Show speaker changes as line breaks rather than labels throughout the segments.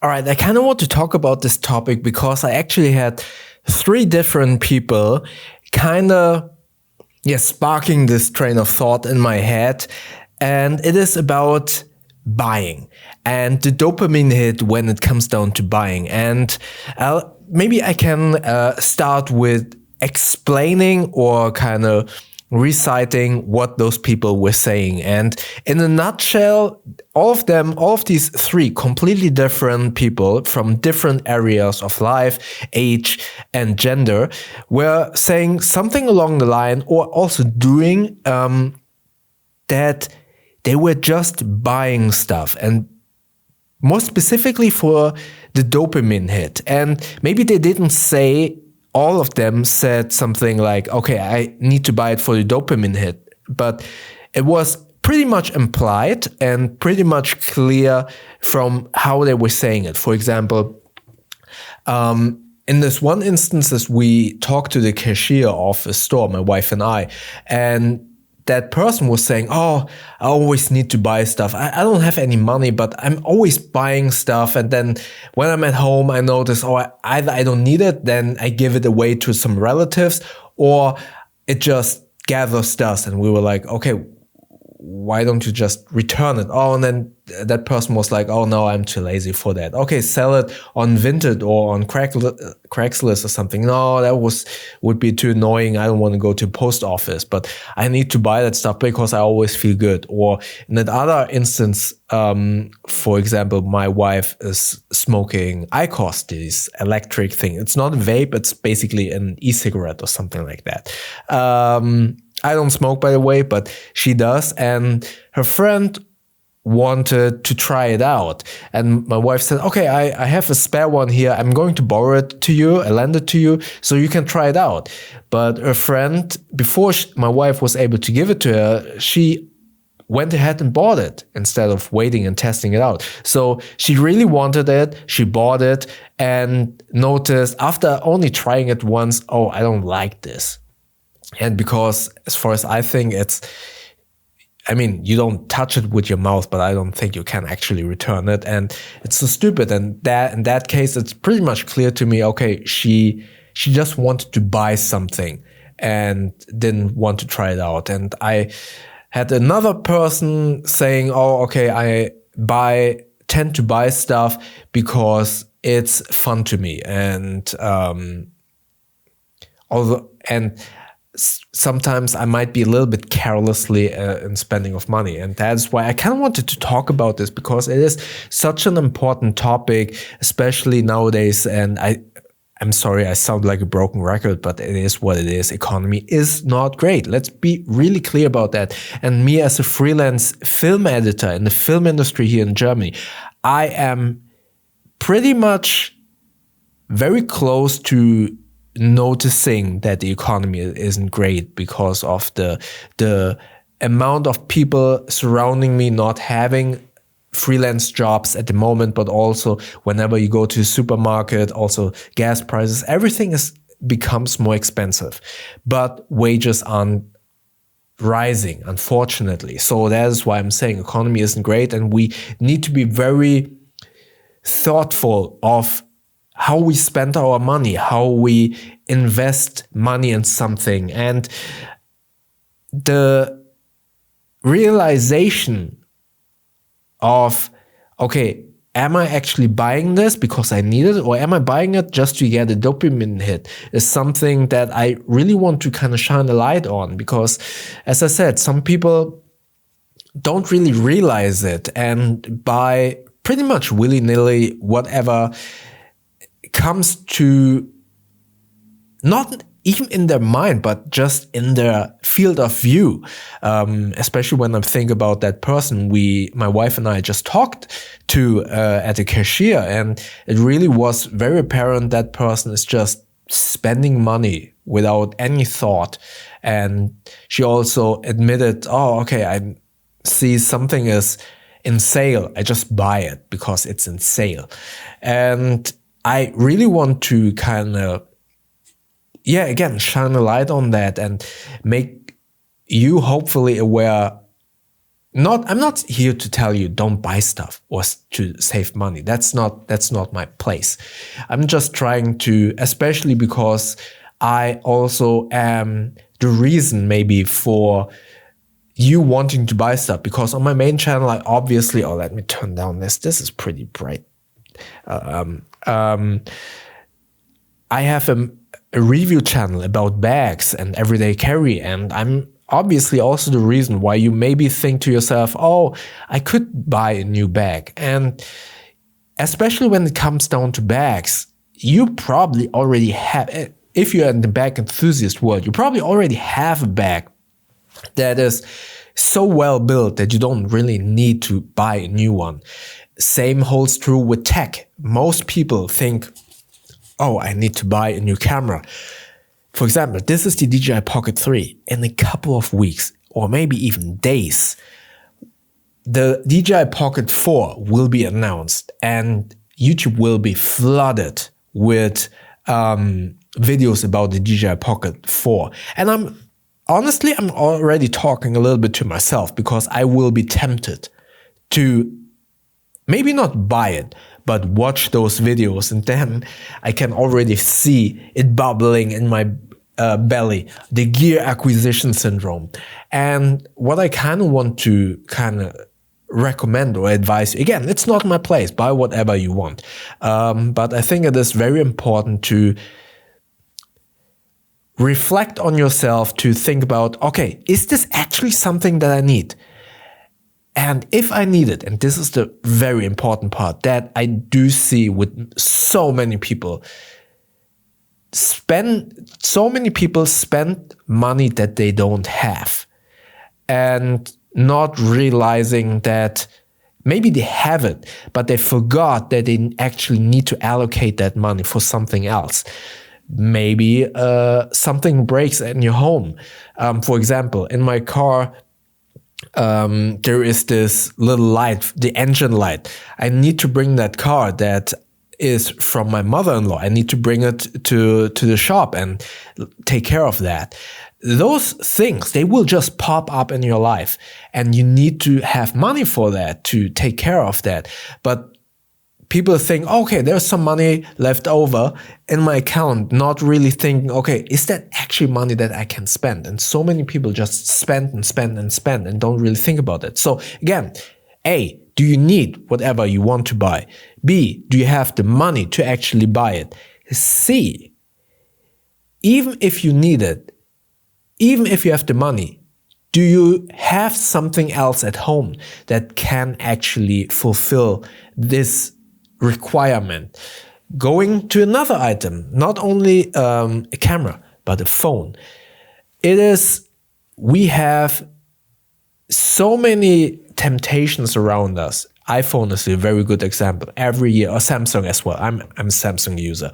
All right, I kind of want to talk about this topic because I actually had 3 different people kind of sparking this train of thought in my head. And it is about buying and the dopamine hit when it comes down to buying. And maybe I can start with explaining or kind of reciting what those people were saying. And in a nutshell, all of these 3 completely different people from different areas of life, age, and gender were saying something along the line, or also doing that they were just buying stuff, and more specifically for the dopamine hit. And maybe they didn't say, all of them said something like, okay, I need to buy it for the dopamine hit. But it was pretty much implied and pretty much clear from how they were saying it. For example, in this one instance, we talked to the cashier of a store, my wife and I, and that person was saying, oh, I always need to buy stuff. I don't have any money, but I'm always buying stuff. And then when I'm at home, I notice, either I don't need it, then I give it away to some relatives, or it just gathers dust. And we were like, okay, why don't you just return it? Oh, and then that person was like, oh no, I'm too lazy for that. Okay, sell it on Vinted or on Craigslist or something. No, that would be too annoying. I don't want to go to post office, but I need to buy that stuff because I always feel good. Or in that other instance, for example, my wife is smoking IQOS, this electric thing. It's not a vape, it's basically an e-cigarette or something like that. I don't smoke, by the way, but she does. And her friend wanted to try it out. And my wife said, okay, I have a spare one here. I'm going to borrow it to you. I lend it to you so you can try it out. But her friend, before my wife was able to give it to her, she went ahead and bought it instead of waiting and testing it out. So she really wanted it. She bought it and noticed after only trying it once, oh, I don't like this. And because as far as I think, you don't touch it with your mouth, but I don't think you can actually return it. And it's so stupid. And that in that case, it's pretty much clear to me, okay, she just wanted to buy something and didn't want to try it out. And I had another person saying, oh, okay, I tend to buy stuff because it's fun to me. And sometimes I might be a little bit carelessly in spending of money. And that's why I kind of wanted to talk about this, because it is such an important topic, especially nowadays. And I'm sorry, I sound like a broken record, but it is what it is. Economy is not great. Let's be really clear about that. And me as a freelance film editor in the film industry here in Germany, I am pretty much very close to noticing that the economy isn't great because of the amount of people surrounding me not having freelance jobs at the moment, but also whenever you go to a supermarket, also gas prices, everything becomes more expensive, but wages aren't rising, unfortunately. So that is why I'm saying economy isn't great, and we need to be very thoughtful of how we spend our money, how we invest money in something. And the realization of, okay, am I actually buying this because I need it, or am I buying it just to get a dopamine hit, is something that I really want to kind of shine a light on. Because as I said, some people don't really realize it and buy pretty much willy-nilly whatever comes to, not even in their mind, but just in their field of view. Especially when I think about that person my wife and I just talked to at the cashier, and it really was very apparent that person is just spending money without any thought. And she also admitted, oh, okay, I see something is in sale, I just buy it because it's in sale. And I really want to kind of, again, shine a light on that and make you hopefully aware I'm not here to tell you don't buy stuff or to save money. That's not my place. I'm just trying to, especially because I also am the reason maybe for you wanting to buy stuff, because on my main channel, I obviously, let me turn down this. This is pretty bright. I have a review channel about bags and everyday carry, and I'm obviously also the reason why you maybe think to yourself, oh, I could buy a new bag. And especially when it comes down to bags, you probably already have, if you're in the bag enthusiast world, you probably already have a bag that is so well built that you don't really need to buy a new one. Same holds true with tech. Most people think, oh, I need to buy a new camera. For example, this is the DJI Pocket 3. In a couple of weeks, or maybe even days, the DJI Pocket 4 will be announced, and YouTube will be flooded with videos about the DJI Pocket 4. And I'm already talking a little bit to myself, because I will be tempted to maybe not buy it, but watch those videos, and then I can already see it bubbling in my belly, the gear acquisition syndrome. And what I kind of want to recommend or advise you, again, it's not my place, buy whatever you want. But I think it is very important to reflect on yourself, to think about, okay, is this actually something that I need? And if I need it, and this is the very important part that I do see with so many people, spend money that they don't have, and not realizing that maybe they have it, but they forgot that they actually need to allocate that money for something else. Maybe something breaks in your home. For example, in my car, there is this little light, the engine light. I need to bring that car that is from my mother-in-law. I need to bring it to the shop and take care of that. Those things, they will just pop up in your life, and you need to have money for that, to take care of that. But people think, okay, there's some money left over in my account, not really thinking, okay, is that actually money that I can spend? And so many people just spend and spend and spend and don't really think about it. So again, A, do you need whatever you want to buy? B, do you have the money to actually buy it? C, even if you need it, even if you have the money, do you have something else at home that can actually fulfill this requirement? Going to another item, not only a camera, but a phone. We have so many temptations around us. iPhone is a very good example. Every year, or Samsung as well. I'm a Samsung user.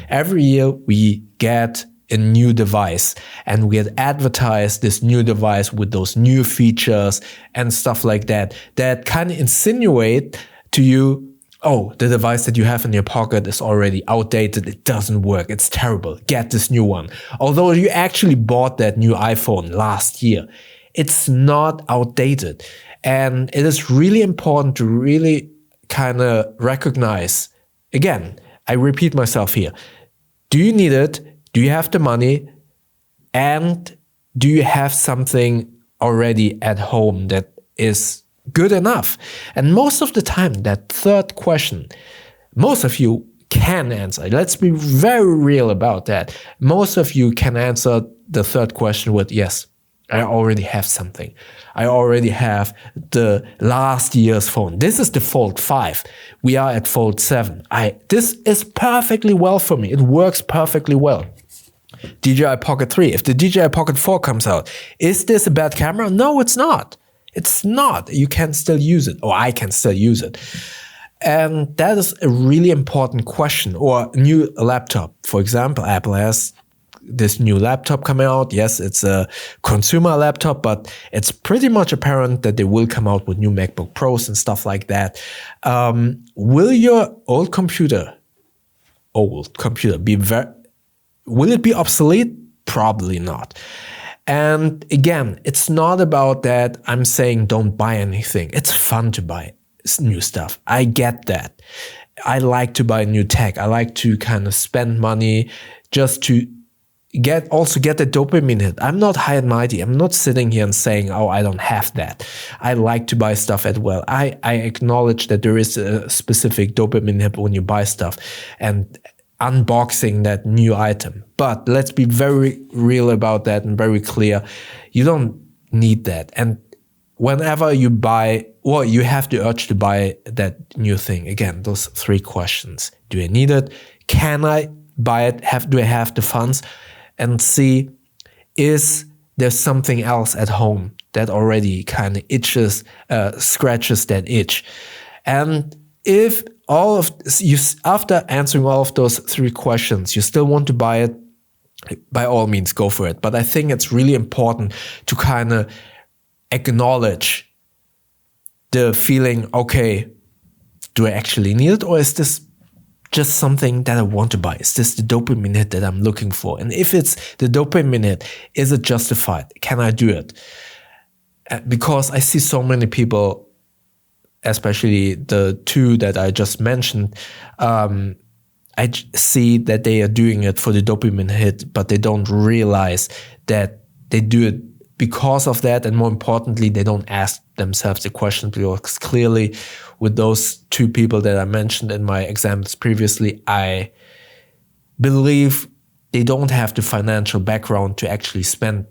Every year we get a new device, and we had advertised this new device with those new features and stuff like that, that kind of insinuate to you, oh, the device that you have in your pocket is already outdated, it doesn't work, it's terrible, get this new one. Although you actually bought that new iPhone last year, it's not outdated. And it is really important to really kind of recognize, again, I repeat myself here, do you need it? Do you have the money? And do you have something already at home that is good enough? And most of the time, that third question, most of you can answer. Let's be very real about that. Most of you can answer the third question with, yes, I already have something. I already have the last year's phone. This is the Fold 5. We are at Fold 7. This is perfectly well for me. It works perfectly well. DJI Pocket 3. If the DJI Pocket 4 comes out, is this a bad camera? No, it's not. It's not. You can still use it, or I can still use it. And that is a really important question. Or a new laptop. For example, Apple has this new laptop coming out. Yes, it's a consumer laptop, but it's pretty much apparent that they will come out with new MacBook Pros and stuff like that. Will your old computer be will it be obsolete? Probably not. And again, it's not about that I'm saying don't buy anything. It's fun to buy new stuff. I get that. I like to buy new tech. I like to kind of spend money just to get the dopamine hit. I'm not high and mighty. I'm not sitting here and saying, oh, I don't have that. I like to buy stuff as well. I acknowledge that there is a specific dopamine hit when you buy stuff and unboxing that new item. But let's be very real about that and very clear. You don't need that. And whenever you buy, well, you have the urge to buy that new thing. Again, those 3 questions. Do I need it? Can I buy it? Do I have the funds? And see, is there something else at home that already kind of scratches that itch? And if all of you, after answering all of those 3 questions, you still want to buy it, by all means, go for it. But I think it's really important to kind of acknowledge the feeling, okay, do I actually need it? Or is this just something that I want to buy? Is this the dopamine hit that I'm looking for? And if it's the dopamine hit, is it justified? Can I do it? Because I see so many people, especially the 2 that I just mentioned, I see that they are doing it for the dopamine hit, but they don't realize that they do it because of that. And more importantly, they don't ask themselves the question, because clearly with those 2 people that I mentioned in my examples previously, I believe they don't have the financial background to actually spend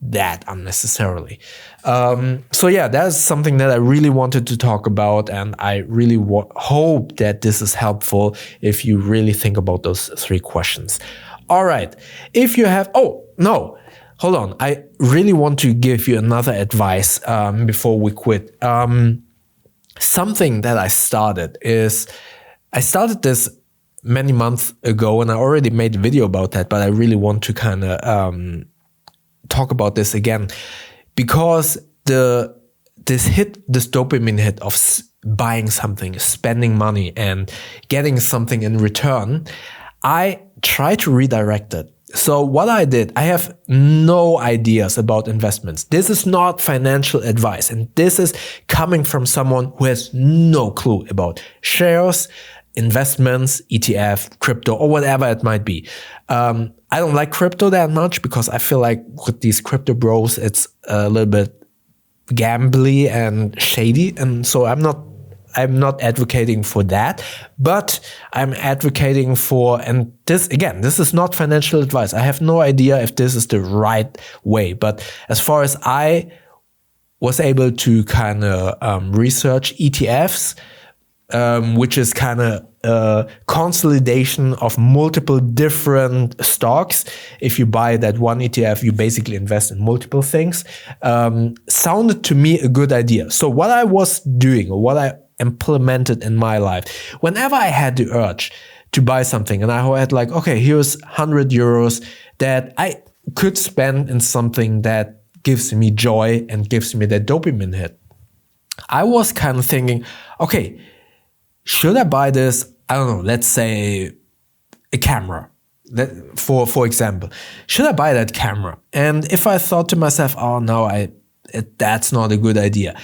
that unnecessarily. So yeah, that's something that I really wanted to talk about, and I really hope that this is helpful if you really think about those 3 questions. All right, if you have, hold on, I really want to give you another advice before we quit. Something that I started this many months ago, and I already made a video about that, but I really want to kind of talk about this again, because this dopamine hit of buying something, spending money, and getting something in return, I try to redirect it. So what I did, I have no ideas about investments. This is not financial advice, and this is coming from someone who has no clue about shares, investments, ETF, crypto, or whatever it might be. I don't like crypto that much because I feel like with these crypto bros, it's a little bit gambly and shady. And so I'm not advocating for that, but I'm advocating for, and this is not financial advice. I have no idea if this is the right way, but as far as I was able to kind of research ETFs, which is kind of a consolidation of multiple different stocks. If you buy that one ETF, you basically invest in multiple things. Sounded to me a good idea. So what I was doing, or what I implemented in my life, whenever I had the urge to buy something and I had like, okay, here's 100 euros that I could spend in something that gives me joy and gives me that dopamine hit, I was kind of thinking, okay, should I buy this? I don't know, let's say a camera. For example, should I buy that camera? And if I thought to myself, oh no, that's not a good idea.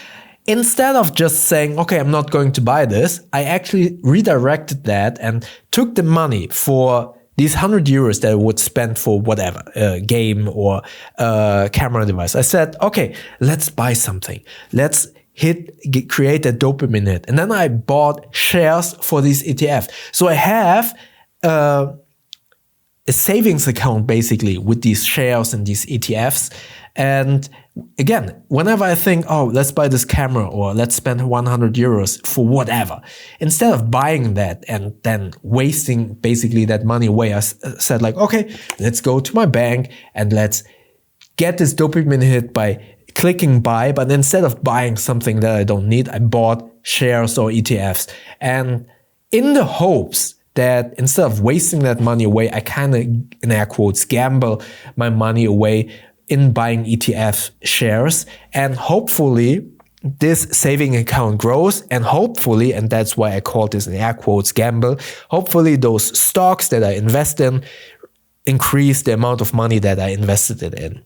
Instead of just saying, okay, I'm not going to buy this, I actually redirected that and took the money for these 100 euros that I would spend for whatever, a game or a camera device. I said, okay, let's buy something. Let's create a dopamine hit. And then I bought shares for these ETF. So I have a savings account basically with these shares and these ETFs. And again, whenever I think, oh, let's buy this camera or let's spend 100 euros for whatever, instead of buying that and then wasting basically that money away, I said like, okay, let's go to my bank and let's get this dopamine hit by clicking buy, but instead of buying something that I don't need, I bought shares or ETFs. And in the hopes that instead of wasting that money away, I kind of, in air quotes, gamble my money away in buying ETF shares. And hopefully this saving account grows, and hopefully, and that's why I call this in air quotes gamble, hopefully those stocks that I invest in increase the amount of money that I invested it in.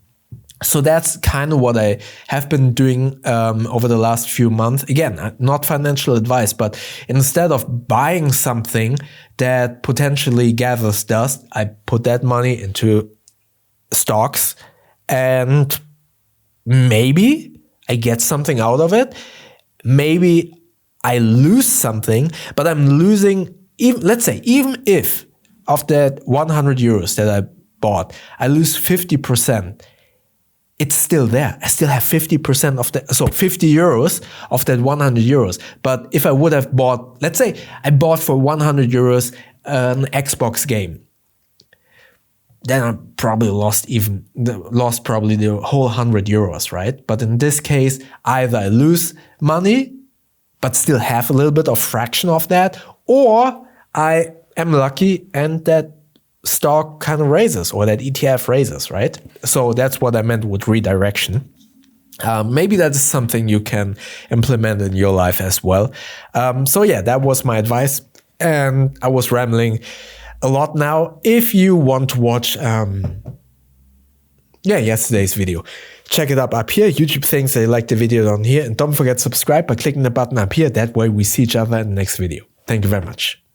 So that's kind of what I have been doing over the last few months. Again, not financial advice, but instead of buying something that potentially gathers dust, I put that money into stocks, and maybe I get something out of it. Maybe I lose something, but I'm losing, even, let's say, even if of that 100 euros that I bought, I lose 50%. It's still there. I still have 50% of that, so 50 euros of that 100 euros. But if I would have bought, let's say I bought for 100 euros an Xbox game, then I probably lost probably the whole 100 euros, right? But in this case, either I lose money, but still have a little bit of fraction of that, or I am lucky and that stock kind of raises, or that ETF raises, right? So that's what I meant with redirection. Maybe that is something you can implement in your life as well. So yeah, that was my advice, and I was rambling a lot now. If you want to watch yesterday's video, check it up here. YouTube thinks they like the video down here, and don't forget to subscribe by clicking the button up here. That way we see each other in the next video. Thank you very much.